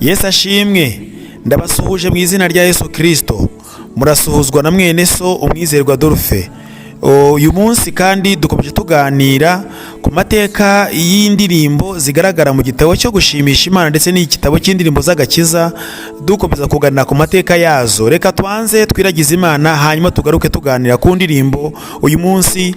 Yesu ashimwe. Ndabasuhuje mu izina rya Yesu Kristo. Murasuhuzwa na mwene so umwizerwa Adolphe. Uyu munsi kandi dukomeje tuganira ku mateka y'indirimbo zigaragara mu gitabo cyo gushimisha Imana ndetse n'igitabo cy'indirimbo z'agakiza, dukomeza kuganira ku mateka yazo. Reka twanze twiragize Imana hanyuma tugaruke tuganira ku ndirimbo uyu munsi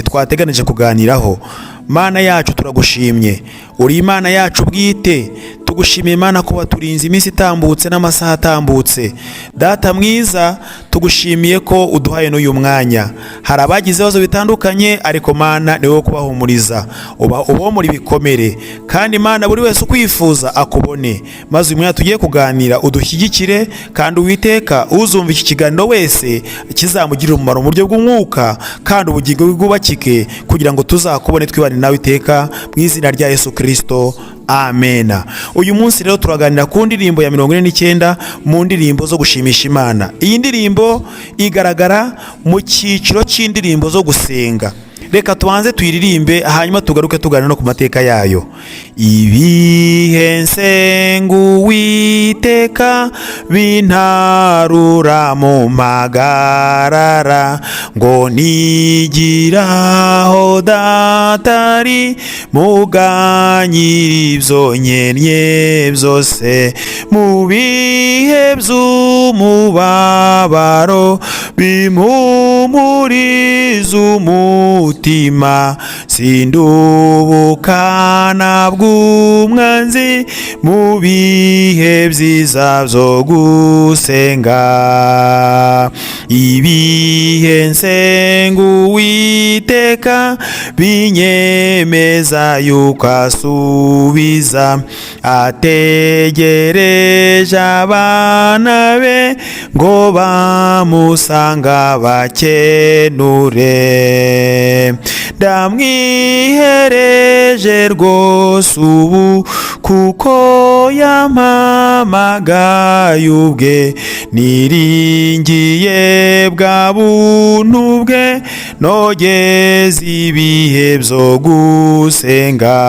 twateganije kuganiraho. Mana yacu turagushimye, uri Imana yacu bwite. Tugushimiye Imana ko waturinze iminsi itambutse n'amasaha atambutse. Data mwiza, tugushimiye ko uduhaye n'uyu mwanya. Hari abagize ibibazo bitandukanye, ariko Mana ni wowe kubahumuriza, ubomora ibikomere, kandi Mana buri wese ukwifuza akubone. Maze uyu mwanya tugiye kuganira udushyigikire, kandi Uwiteka uzumva iki kiganiro wese kizamugirira umumaro mu buryo bw'umwuka, kandi ubugingo bwubakike, kugira ngo tuzakubone twibane nawe iteka mu izina rya Yesu Kristo. Amena. Uyu munsi rero turaganira ku ndirimbo ya 49 mu ndirimbo zo gushimisha Imana. Iyi ndirimbo igaragara mu cyiciro cy'indirimbo zo gusenga. Reka tubanze tuyiririmbe hanyuma tugaruke tuganira no ku mateka yayo. Ibihe Nsenga Uwiteka bintarura mu magarara, ngo nigiraho datari muganyira ibyo nkennye byose. Mu bihe by'umubabaro bimpumuriza umutima, sindubukana bw'umwanzi mu bihe byiza byo gusenga. Ibihe Nsenga Uwiteka binyemeza yuko asubiza, ategereje abana be ngo bamusanga bakenure. Ndamwihereje rwose ubu, kuko yampamagaye ubwe, niringiye bwa buntu bwe, nogeze ibihe byo gusenga.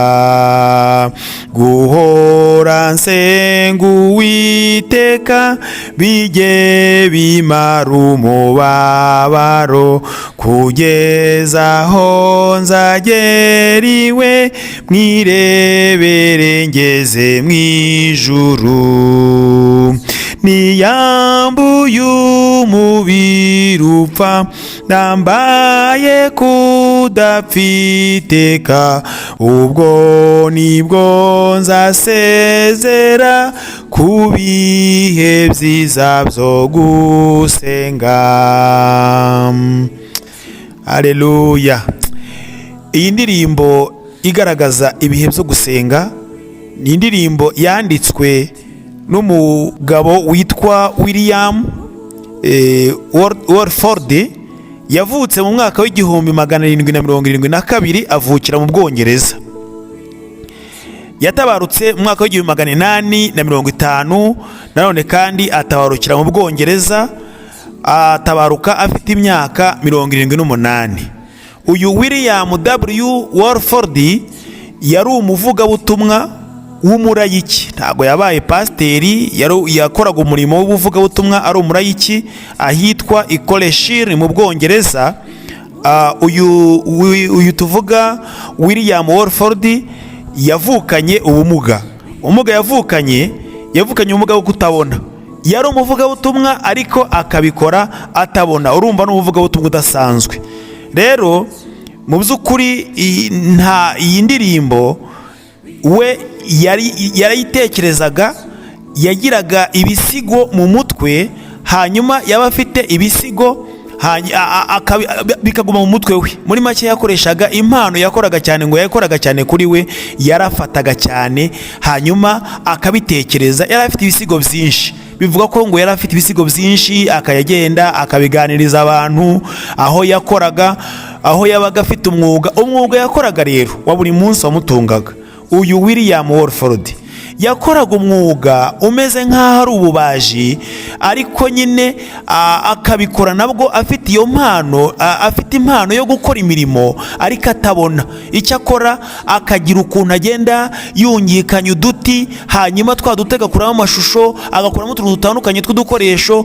Guhora nsenga Uwiteka bijye bimara umubabaro, kugeza aho nzagera iwe mwirebere ngeze mu ijuru. Niyambuye umubiri upfa, nambaye kudapfiteka, ubwo nibwo nzasezera ku bihe byiza byo gusenga. Haleluya. Iyi ndirimbo igaragaza ibihe byo gusenga ni indirimbo yanditswe n'umugabo witwa William Warford. Yavutse mu mwaka w'1772, avukira mu Bwongereza. Yatabarutse mu mwaka w'1850, nanone kandi atabarukira mu Bwongereza, atabaruka afite imyaka 78. Uyu William W. Warford yari umuvugabutumwa w'umurayiki, ntabwo yabaye pasiteri, yakoraga umurimo w'ubuvugabutumwa ari umurayiki ahitwa Ikoleshire mu Bwongereza. Uyu tuvuga William Warford yavukanye ubumuga. Yavukanye ubumuga bwo kutabona. Yari umuvugabutumwa ariko akabikora atabona. Urumva n'umuvugabutumwa udasanzwe. Rero mu by'ukuri iyi ndirimbo we yarayitekerezaga, yagiraga ibisigo mu mutwe, hanyuma yaba afite ibisigo bikaguma mu mutwe we. Muri make yakoreshaga impano yakoraga cyane kuri we, yarafataga cyane hanyuma akabitekereza. Yari afite ibisigo byinshi, bivuga ko ngo yari afite ibisigo byinshi, akayagenda akabiganiriza abantu aho yakoraga, aho yabaga afite umwuga yakoraga rero wa buri munsi wamutungaga. Uyu William Warford yakoraga umwuga umeze nk'aho ari ububaji, ariko nyine akabikora nabwo afite iyo mpano, afite impano yo gukora imirimo ariko atabona icyo akora. Akagira ukuntu agenda yungikanya uduti, hanyuma twadutega kuramo amashusho, agakuramo utuntu dutandukanye tw'udukoresho,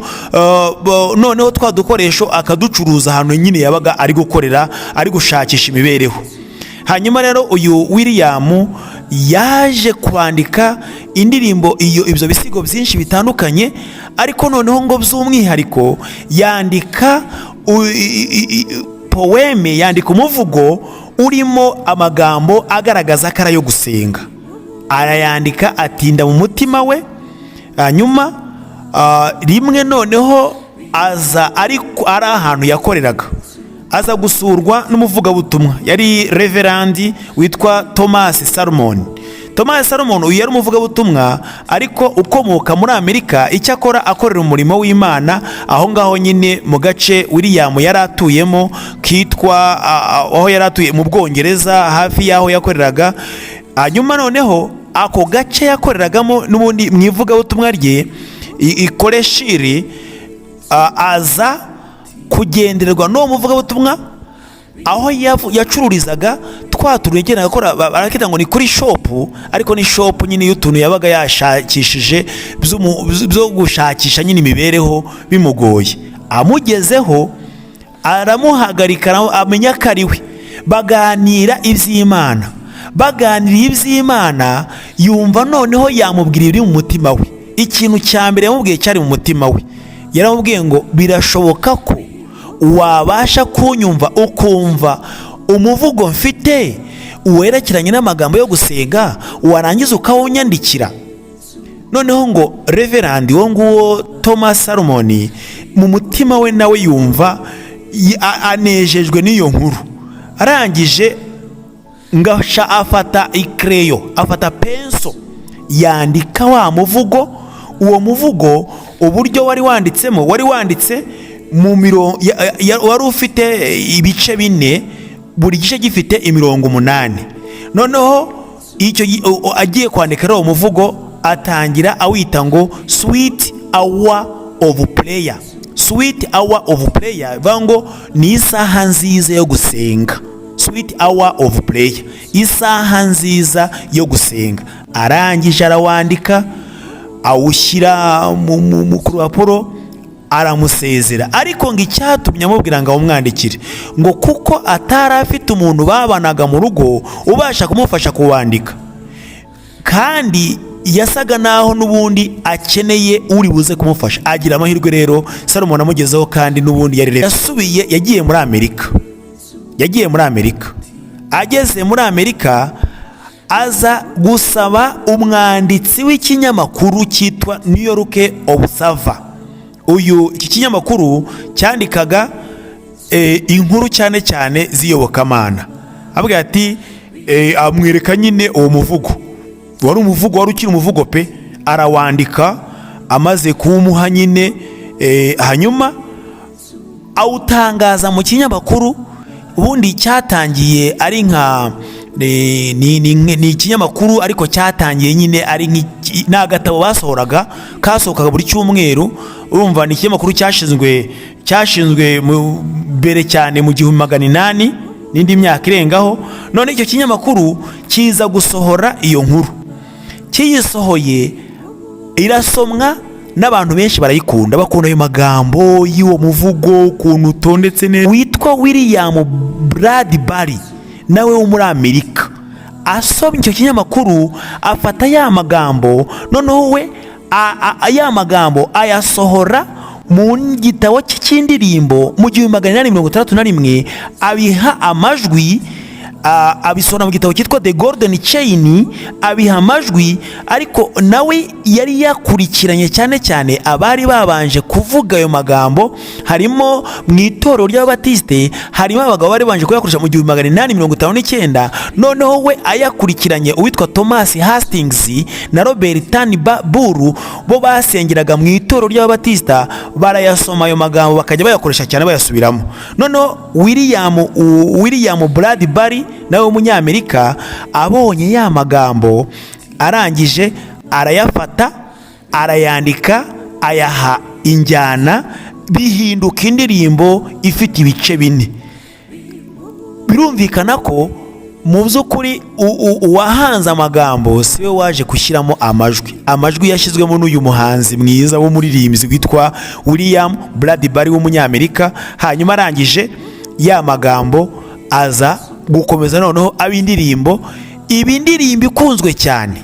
noneho twadukoresho akaducuruza ahantu nyine yabaga ari gukorera, ari gushakisha imibereho. Hanyuma rero uyu William yaje kwandika indirimbo, ibyo bisigo byinshi bitandukanye, ariko noneho ngo by'umwihariko yandika poeme, yandika umuvugo urimo amagambo agaragaza ko ari ayo gusenga. Arayandika atinda mu mutima we, hanyuma rimwe noneho aza ari ahantu yakoreraga, aza gusurwa n'umuvugabutumwa, yari reverandi witwa Thomas Salmon. Thomas Salmon uyu yari umuvugabutumwa ariko ukomoka muri Amerika, icyakora akorera umurimo w'Imana aho ngaho nyine mu gace William yari atuyemo kitwa aho yari atuye mu Bwongereza, hafi y'aho yakoreraga. Hanyuma noneho ako gace yakoreragamo n'ubundi mu ivugabutumwa rye ikoreshiri, aza kugendererwa n'uwo muvugabutumwa aho yacururizaga twatuntu yagendaga akora, barakita ngo ni kuri shopu, ariko ni shopu nyine y'utuntu yabaga yashakishije byo gushakisha nyine imibereho bimugoye. Amugezeho aramuhagarika, amenya ko ari we, baganira iby'Imana. Baganira iby'Imana yumva noneho yamubwira ibiri mu mutima we. Ikintu cya mbere yamubwiye cyari mu mutima we, yaramubwiye ngo birashoboka ko wabasha kunyumva ukumva umuvugo mfite werekeranye n'amagambo yo gusenga, warangiza ukawunyandikira. Noneho ngo reverandi wo nguwo Thomas Salmon mu mutima we nawe yumva anejejwe n'iyo nkuru. Arangije ngasha afata ikreyo, afata penso, yandika wa muvugo. Uwo muvugo uburyo wari wanditsemo, wari wanditse mu wari ufite ibice 4, buri gice gifite imirongo 8. Noneho icyo agiye kwandika uwo muvugo atangira awita ngo sweet hour of prayer. Sweet hour of prayer vango ni isaha nziza yo gusenga. Sweet hour of prayer, isaha nziza yo gusenga. Arangije arawandika, awushyira mu kurupapuro, aramusezera. Ariko ngo icyatumye amubwira ngo umwandikire, ngo kuko atari afite umuntu babanaga mu rugo ubasha kumufasha kuwandika, kandi yasaga naho n'ubundi akeneye uri buze kumufasha. Agira amahirwe rero Salomon amugezeho, kandi n'ubundi yasubiye, yagiye muri Amerika. Ageze muri Amerika aza gusaba umwanditsi w'ikinyamakuru cyitwa New York Observer. Iki kinyamakuru cyandikaga inkuru cyane cyane z'iyobokamana. Avuga ati amwereka nyine uwo muvugo, wari ukiri umuvugo pe. Arawandika, amaze kuwumuha nyine, hanyuma awutangaza mu kinyamakuru. Ubundi cyatangiye ari nka ni ikinyamakuru, ariko cyatangiye nyine ari n'agatabo basohoraga, kasohokaga buri cyumweru. Urumva ni ikinyamakuru cyashinzwe mbere cyane mu 1800 n'indi myaka irengaho. None icyo kinyamakuru kiza gusohora iyo nkuru. Kiyisohoye irasomwa n'abantu benshi, barayikunda, bakunda ayo magambo y'uwo muvugo ukuntu utondetse neza. Witwa William Bradbury nawe wo muri Amerika asomye icyo kinyamakuru, afata ya magambo, noneho we aya magambo ayasohora mu gitabo cy'Indirimbo mu 1861, abiha amajwi, abisona mu gitabo cyitwa The Golden Chain, abiha amajwi. Ariko nawe yari yakurikiranye cyane cyane abari babanje kuvuga ayo magambo, harimo mu itorero ry'Ababatiste, harimo abagabo bari banje kuyakoresha mu 1859. Noneho we ayakurikiranye uwitwa Thomas Hastings na Robert Turnbull, bo basengeraga mu itorero ry'Ababatista, barayasoma ayo magambo bakajya bayakoresha cyane bayasubiramo. Noneho William Bradbury nawe w'umunyamerika abonye ya magambo, arangije arayafata, arayandika, ayaha injyana, bihinduka indirimbo ifite ibice bine. Birumvikana ko mu by'ukuri uwahanze amagambo siwe waje gushyiramo amajwi yashyizwemo n'uyu muhanzi mwiza w'umuririmbyi witwa William Bradbury w'umunyamerika. Hanyuma arangije ya magambo aza gukomeza noneho ab'indirimbo. Ibi indirimbo ikunzwe cyane,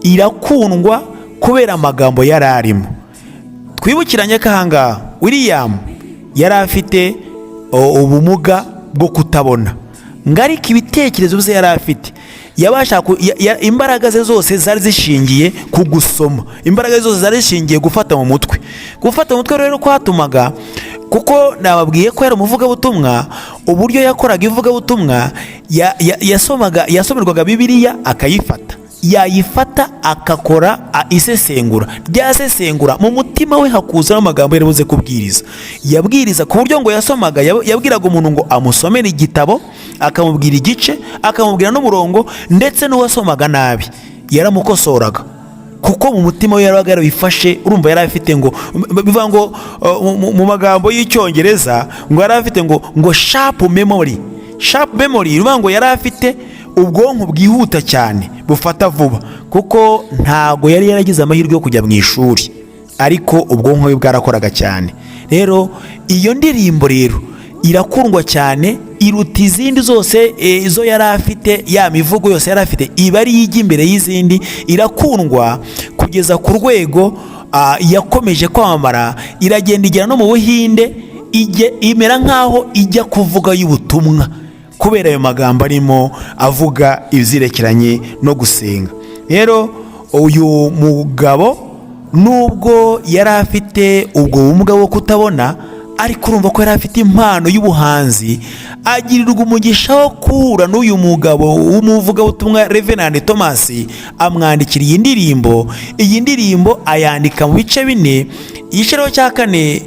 irakundwa kubera amagambo yari arimo. Twibukiranye ko ahangaha William yari afite ubumuga bwo kutabona, ngarika ibitekerezo bye yari afite, imbaraga ze zose zari zishingiye ku gusoma, imbaraga ze zose zari zishingiye gufata mu mutwe. Gufata mu mutwe rero kwatumaga, kuko nababwiye ko yari umuvugabutumwa, uburyo yakoraga ivugabutumwa yasomerwaga Bibiliya akayifata, yayifata akakora isesengura, ryasesengura mu mutima we hakuza n'amagambo yari buze kubwiriza. Yabwiriza ku buryo ngo yasomaga, yabwiraga umuntu ngo amusomere igitabo, akamubwira igice, akamubwira n'umurongo, ndetse n'uwasomaga nabi yaramukosoraga, kuko mu mutima we yarabaga yarabifashe. Urumva yari afite ngo, bivuga ngo mu magambo y'icyongereza ngo yari afite ngo sharp memory. Sharp memory bivuga ngo yari afite ubwonko bwihuta cyane, bufata vuba, kuko ntago yari yaragize amahirwe yo kujya mu ishuri, ariko ubwonko bwe bwarakoraga cyane. Rero iyo ndirimbo rero irakundwa cyane, iruta izindi zose izo yari afite. Ya mivugo yose yari afite iba ari ijya imbere y'izindi, irakundwa kugeza ku rwego yakomeje kwamamara, iragenda igera no mu Buhinde, imera nk'aho ijya kuvuga y'ubutumwa, kubera ayo magambo arimo avuga ibyerekeranye no gusenga. Rero uyu mugabo nubwo yari afite ubwo bumuga bwo kutabona, ariko urumva ko yari afite impano y'ubuhanzi, agirirwa umugisha wo kuhura n'uyu mugabo w'umuvugabutumwa Reverend Thomas, amwandikira iyi ndirimbo. Iyi ndirimbo ayandika mu bice bine. Igice cya kane,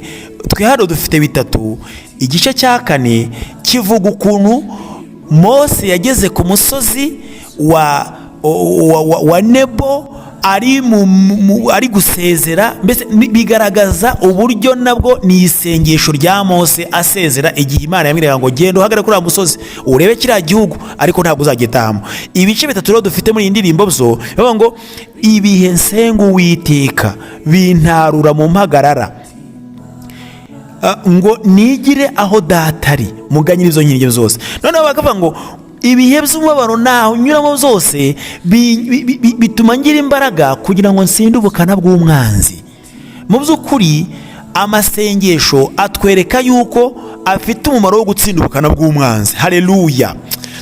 twe hano dufite bitatu. Igice cya kane kivuga ukuntu Mose yageze ku musozi wa Nebo, ari gusezera. Mbese bigaragaza uburyo nabwo ni isengesho rya Mose asezera, igihe Imana yamwiraga ngo genda uhagarare kuri musozi urebe kiriya gihugu, ariko ntabwo uzagitahamo. Ibice bitatu rero dufite muri iyi ndirimbo byo bivuga ngo ibihe nsenga Uwiteka bintarura mu mpagarara, ngo nigire aho datari muganyira izo nkiryo zose. Noneho bakavuga ngo ibihe by'umubabaro naho nyuramo zose bituma ngira imbaraga kugira ngo nsinde ubukana bw'umwanzi. Mu by'ukuri amasengesho atwereka yuko afite umumaro wo gutsinda ubukana bw'umwanzi. Haleluya!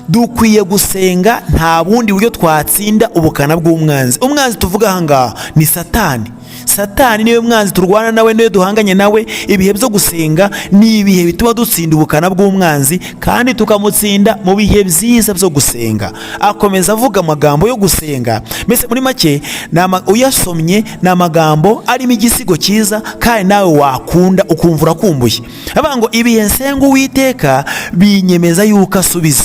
Dukwiye gusenga, nta bundi buryo twatsinda ubukana bw'umwanzi. Umwanzi tuvuga ahangaha ni Satani. Satani niwe mwanzi turwana nawe, niwe duhanganye nawe. Ibihe byo gusenga ni ibihe bituma dutsinda ubukana bw'umwanzi, kandi tukamutsinda mu bihe byiza byo gusenga. Akomeza avuga amagambo yo gusenga, mbese muri make uyasomye ni amagambo arimo igisigo cyiza, kandi nawe wakunda ukumva urakumbuye. Avuga ngo ibihe nsenga Uwiteka binyemeza yuko asubiza.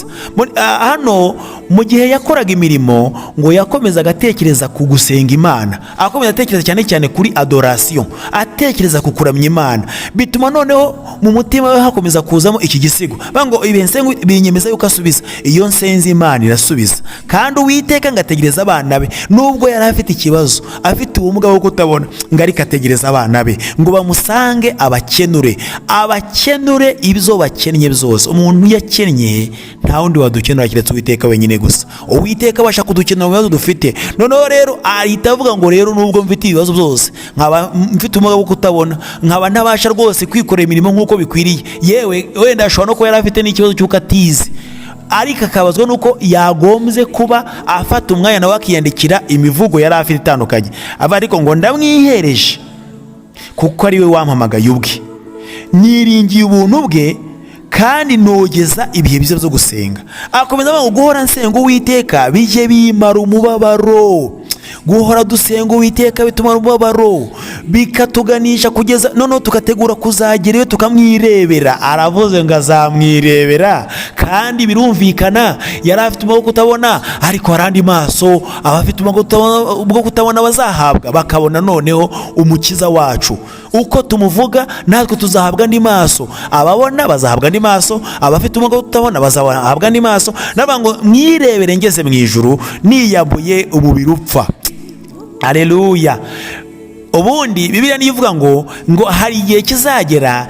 Hano mu gihe yakoraga imirimo, ngo yakomeza agatekereza ku gusenga Imana, akomeza atekereza cyane cyane kuri adoration, atekereza ku kuramya Imana. Bituma noneho mu mutima we hakomeza kuzamo iki gisigo, ngo ibihe nsenga binyemeza yuko asubiza. Iyo nsenze Imana irasubiza, kandi Uwiteka ngategereza abana be. Nubwo yari afite ikibazo, afite ubumuga bwo kutabona, ngo ariko ategereza abana be ngo bamusange abakenure ibyo bakennye byose. Umuntu yakennye nta wundi wadukenura keretse Uwiteka wenyine gusa. Uwiteka abasha kudukenura mu bibazo dufite. Noneho rero ahita avuga ngo rero nubwo mfite ibibazo byose, nkaba mfite ubumuga bwo kutabona, nkaba ntabasha rwose kwikorera imirimo nk'uko bikwiriye, yewe wenda ashobora no kuba yari afite n'ikibazo cy'uko atize, ariko akabazwa nuko yagombye kuba afata umwanya nawe akiyandikira imivugo yari afite itandukanye. Aba ariko ngo ndamwihereje kuko ari we wampamagaye ubwe, niringiye ubuntu bwe, kandi nogeza ibihe byiza byo gusenga. Akomeza avuga ngo guhora nsenga Uwiteka bijye bimara umubabaro. guhora dusenga Uwiteka bituma umubabaro bikatuganisha kugeza noneho tugategura kuzagerayo tukamwirebera. Aravuze ngo azamwirebera, kandi birumvikana yari afite ubwo kutabona, ariko hari andi maso abafite ubwo kutabona bazahabwa, bakabona noneho umukiza wacu. Uko tumuvuga natwe tuzahabwa andi maso, ababona bazahabwa andi maso, abafite ubwo kutabona bazahabwa andi maso. Nabango mwirebere ngeze mu ijuru niyambuye umubiri upfa. Haleluya. Ubundi Bibiliya niyo ivuga ngo hari igihe kizagera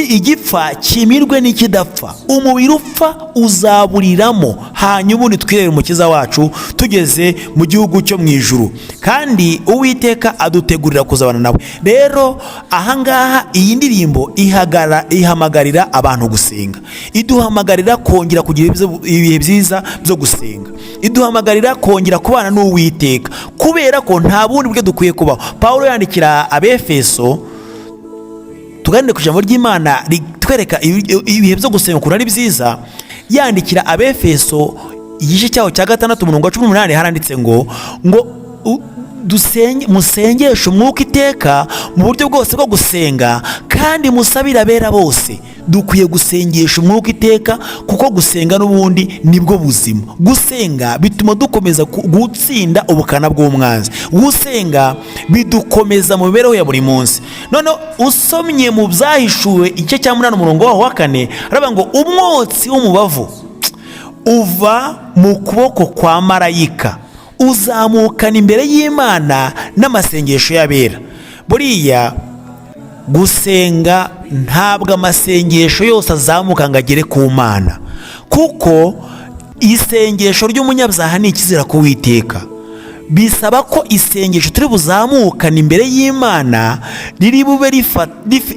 igipfa kimirwe n'ikidapfa, umubiri upfa uzaburiramo, hanyuma ubundi twirere umukiza wacu tugeze mu gihugu cyo mu ijuru, kandi Uwiteka adutegurira kuzabana nawe. Rero ahangaha iyi ndirimbo ihamagarira abantu gusenga, iduhamagarira kongera kugira ibihe byiza byo gusenga, iduhamagarira kongera kubana n'Uwiteka, kubera ko nta bundi buryo dukwiye kubaho. Pawulo yandikira Abefeso, tuganire ku ijambo ry'Imana ritwereka ibihe byo gusenga ukuntu ari byiza. Yandikira Abefeso igice cyaho cya 6:18 haranditse ngo musengeshe umwuka iteka mu buryo bwose bwo gusenga, kandi musabire abera bose. Dukwiye gusengesha umwuka iteka, kuko gusenga n'ubundi nibwo buzima. Gusenga bituma dukomeza gutsinda ubukana bw'umwanzi, gusenga bidukomeza mu mibereho ya buri munsi. None usomye mu Byahishuwe igice cya 8 umurongo wa 4 aravuga ngo umwotsi w'umubavu uva mu kuboko kwa marayika uzamukana imbere y'Imana n'amasengesho y'abera. Buriya gusenga ntabwo amasengesho yose azamuka ngo agere ku Mana, kuko isengesho ry'umunyabyaha ni ikizira ku Uwiteka. Bisaba ko isengesho turi buzamukana imbere y'Imana riri bube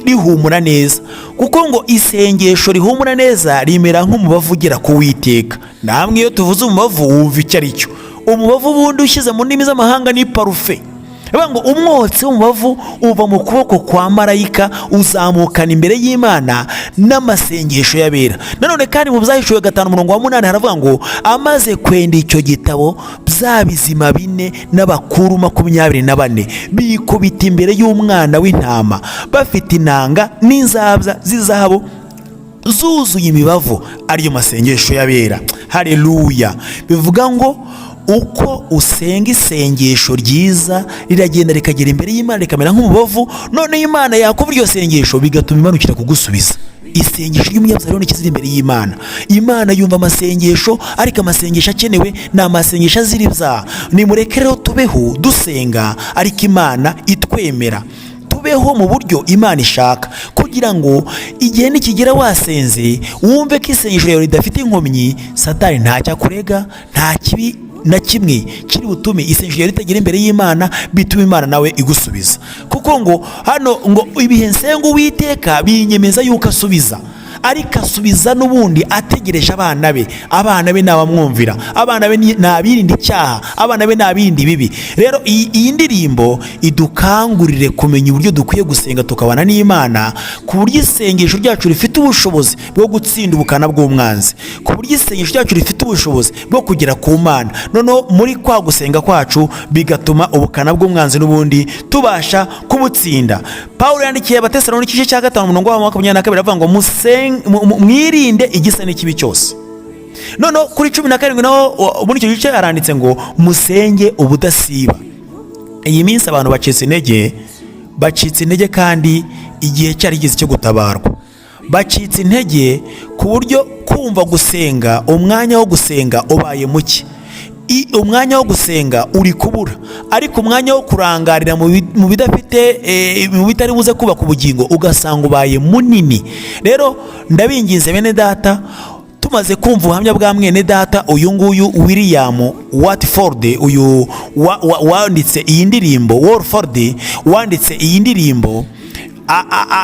rihumura neza, kuko ngo isengesho rihumura neza rimera nk'umubavu ugera ku Uwiteka. Namwe iyo tuvuze umubavu wumva icyo ari cyo. Umubavu ubundi ushyize mu ndimi z'amahanga ni parufe. Ngo umwotsi w'umubavu uva mu kuboko kwa marayika uzamukana imbere y'Imana n'amasengesho y'abera. Nanone kandi mu Byahishuwe 5:8 haravuga ngo amaze kwenda icyo gitabo, bya bizima 4 n'abakuru 24 bikubita imbere y'umwana w'intama, bafite inanga n'inzabya z'izahabu zuzuye imibavu, ariyo masengesho y'abera. Haleluya. Bivuga ngo uko usenga isengesho ryiza riragenda rikagera imbere y'Imana rikamera nk'umubavu, none Imana yakumva iryo sengesho bigatuma imanukira kugusubiza. Isengesho ry'umunyabyaha ni ikizira imbere y'Imana. Imana yumva amasengesho, ariko amasengesho akenewe ni amasengesho azira ibyaha. Nimureke rero tubeho dusenga, ariko Imana itwemera. Tubeho mu buryo Imana ishaka, kugira ngo igihe nikigera wasenze wumve ko isengesho yawe ridafite inkomyi, Satani ntacyo akurega, nta kibi na kimwe kiri butume isengesho ritagera imbere y'Imana, bituma Imana nawe igusubiza. Kuko ngo hano ngo ibihe nsenga Uwiteka binyemeza yuko asubiza, ariko asubiza n'ubundi ategereje abana be. Abana be nabamwumvira, abana be nabirinda icyaha, abana be nabirinda ibibi. Rero iyi ndirimbo idukangurire kumenya uburyo dukwiye gusenga tukabana n'Imana, ku buryo isengesho ryacu rifite ubushobozi bwo gutsinda ubukana bw'umwanzi, ku buryo isengesho ryacu rifite ubushobozi bwo kugera ku Mana. Noneho muri kwa gusenga kwacu bigatuma ubukana bw'umwanzi n'ubundi tubasha kubutsinda. Pawulo yandikiye Abatesalonike igice cya 5 umurongo wa 22 avuga ngo mwirinde igisa n'ikibi cyose. Noneho kuri 17 naho muri icyo gice aranditse ngo musenge ubudasiba. Iyi minsi abantu bacitse intege, kandi igihe cyari gize cyo gutabarwa. Bacitse intege ku buryo kumva gusenga, umwanya wo gusenga ubaye muke. Umwanya wo gusenga uri kubura, ariko umwanya wo kurangarira mu bidafite mu bitari buze kubaka ubugingo ugasanga ubaye munini. Rero ndabinginze bene data, tumaze kumva ubuhamya bwa mwene data uyu nguyu William Watford, uyu wanditse iyi ndirimbo, Warford wanditse iyi ndirimbo,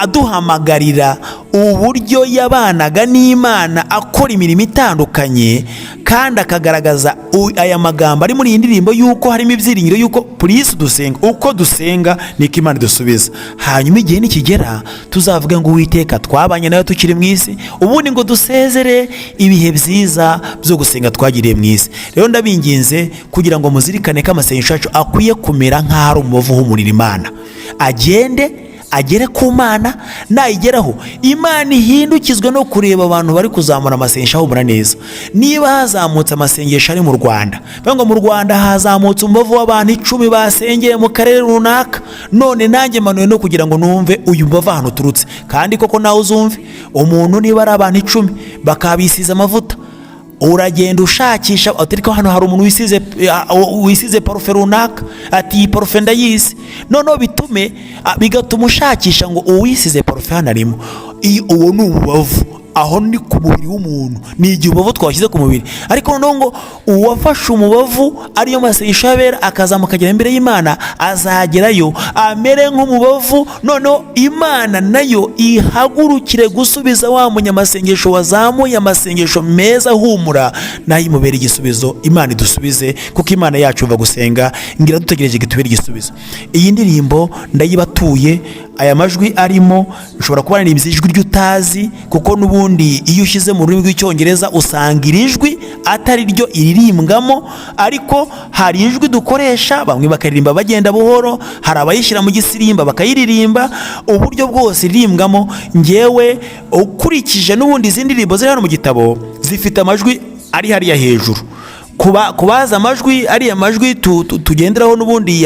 aduhamagarira uburyo yabanaga n'Imana akora imirimo itandukanye, kandi akagaragaza aya magambo ari muri iyi ndirimbo yuko harimo ibyiringiro yuko purisi dusenga, uko dusenga niko Imana idusubiza. Hanyuma igihe nikigera tuzavuga ngo Uwiteka twabanye nawe tukiri mu isi, ubundi ngo dusezere ibihe byiza byo gusenga twagiriye mu isi. Rero ndabinginze kugira ngo muzirikane ko amasengesho yacu akwiye kumera nk'aho ari umubavu uhumurira Imana, agere ku Mana, nayigeraho Imana ihindukizwe no kureba abantu bari kuzamura amasengesho ahumura neza. Niba hazamutse amasengesho ari mu Rwanda, ngo mu Rwanda hazamutse umubavu w'abantu 10 basengeye mu karere runaka, none nanjye manuye no kugira ngo numve uyu mubavu ahantu uturutse. Kandi koko nawe uzumve, umuntu niba ari abantu 10 bakabisiza amavuta, uragenda ushakisha ariko hano hari umuntu wisize parufe runaka, ati iyi parufe ndayizi, noneho bigatuma ushakisha ngo uwisize parufe hano arimo. Uwo ni umubavu, aho ni ku mubiri w'umuntu, ni igihe umubavu twashyize ku mubiri. Ariko noneho ngo uwafashe umubavu ariyo masengesho yabera akazamuka akagera imbere y'Imana, azagerayo amere nk'umubavu, noneho Imana nayo ihagurukire gusubiza wa munyamasengesho wazamuye amasengesho meza ahumura, nayo imubera igisubizo. Imana idusubize, kuko Imana yacu iva gusenga ngira dutegereje gitubera igisubizo. Iyi ndirimbo ndayibatuye, aya majwi arimo ushobora kuba ari ijwi ry'utazi, kuko n'ubundi iyo ushyize mu rurimi rw'icyongereza usanga iri jwi atari ryo iririmbwamo, ariko hari ijwi dukoresha, bamwe bakaririmba bagenda buhoro, hari abayishyira mu gisirimba bakayiririmba, uburyo bwose iririmbwamo. Ngewe ukurikije n'ubundi izindi ndirimbo ziri hano mu gitabo zifite amajwi ari hariya hejuru. Kubaza amajwi ariya majwi tugenderaho n'ubundi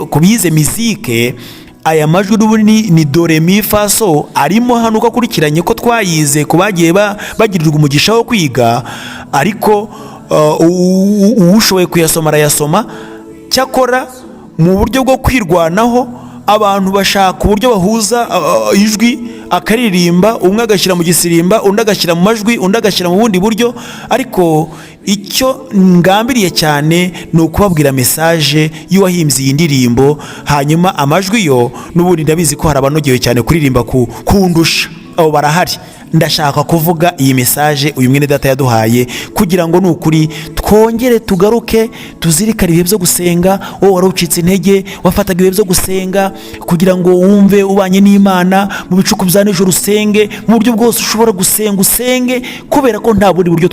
kubize muzike, aya majwi n'ubundi ni do re mi fa so, arimo hano uko akurikiranye ko twayize ku bagiye bagirirwa umugisha wo kwiga. Ariko ushoboye kuyasoma arayasoma. Cyakora mu buryo bwo kwirwanaho, abantu bashaka uburyo bahuza ijwi, akaririmba, umwe agashyira mu gisirimba, undi agashyira mu majwi, undi agashyira mu bundi buryo. Ariko icyo ngambiriye cyane ni ukubabwira mesaje y'uwahimbye iyi ndirimbo. Hanyuma amajwi yo n'ubundi ndabizi ko hari abanogewe cyane kuririmba kundusha, abo barahari. Ndashaka kuvuga iyi mesaje uyu mwene data yaduhaye, kugira ngo n'ukuri twongere tugaruke tuzirikane ibihe byo gusenga. Wowe wari ucitse intege wafataga ibihe byo gusenga, kugira ngo wumve ubanye n'Imana mu bicuku bya nijoro, usenge mu buryo bwose ushobora gusenga, usenge, kubera ko nta bundi buryo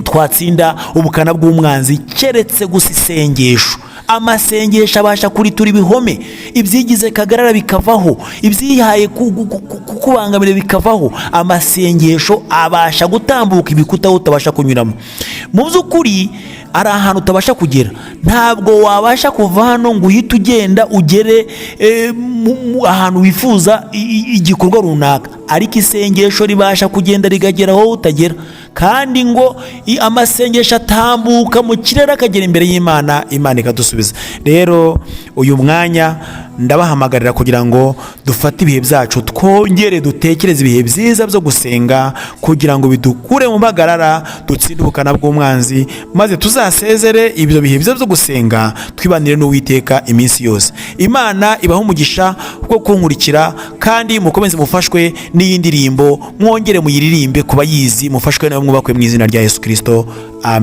twatsinda ubukana bw'umwanzi keretse gusa isengesho. Amasengesho abasha kuritura ibihome, ibyigize kagarara bikavaho, ibyihaye kukubangamira bikavaho. Amasengesho abasha gutambuka ibikuta utabasha kunyuramo. Mu by'ukuri ari ahantu utabasha kugera, ntabwo wabasha kuva hano ngo uhite ugenda ugere ahantu wifuza igikorwa runaka, ariko isengesho ribasha kugenda rigagera aho utagera. Kandi ngo amasengesho atambuka mu kirere akagera imbere y'Imana, Imana ikadusubiza. Rero uyu mwanya ndabahamagarira kugira ngo dufate ibihe byacu, twongere dutekereze ibihe byiza byo gusenga, kugira ngo bidukure mu magarara, dutsinde ubukana bw'umwanzi, maze tuzasezere ibyo bihe byiza byo gusenga, twibanire n'Uwiteka iminsi yose. Imana ibaha umugisha bwo kunkurikira, kandi mukomeze mufashwe n'iyi ndirimbo, mwongere muyiririmbe kuba yizi, mufashwe nayo mwubakwe mu izina rya Yesu Kristo. Amen.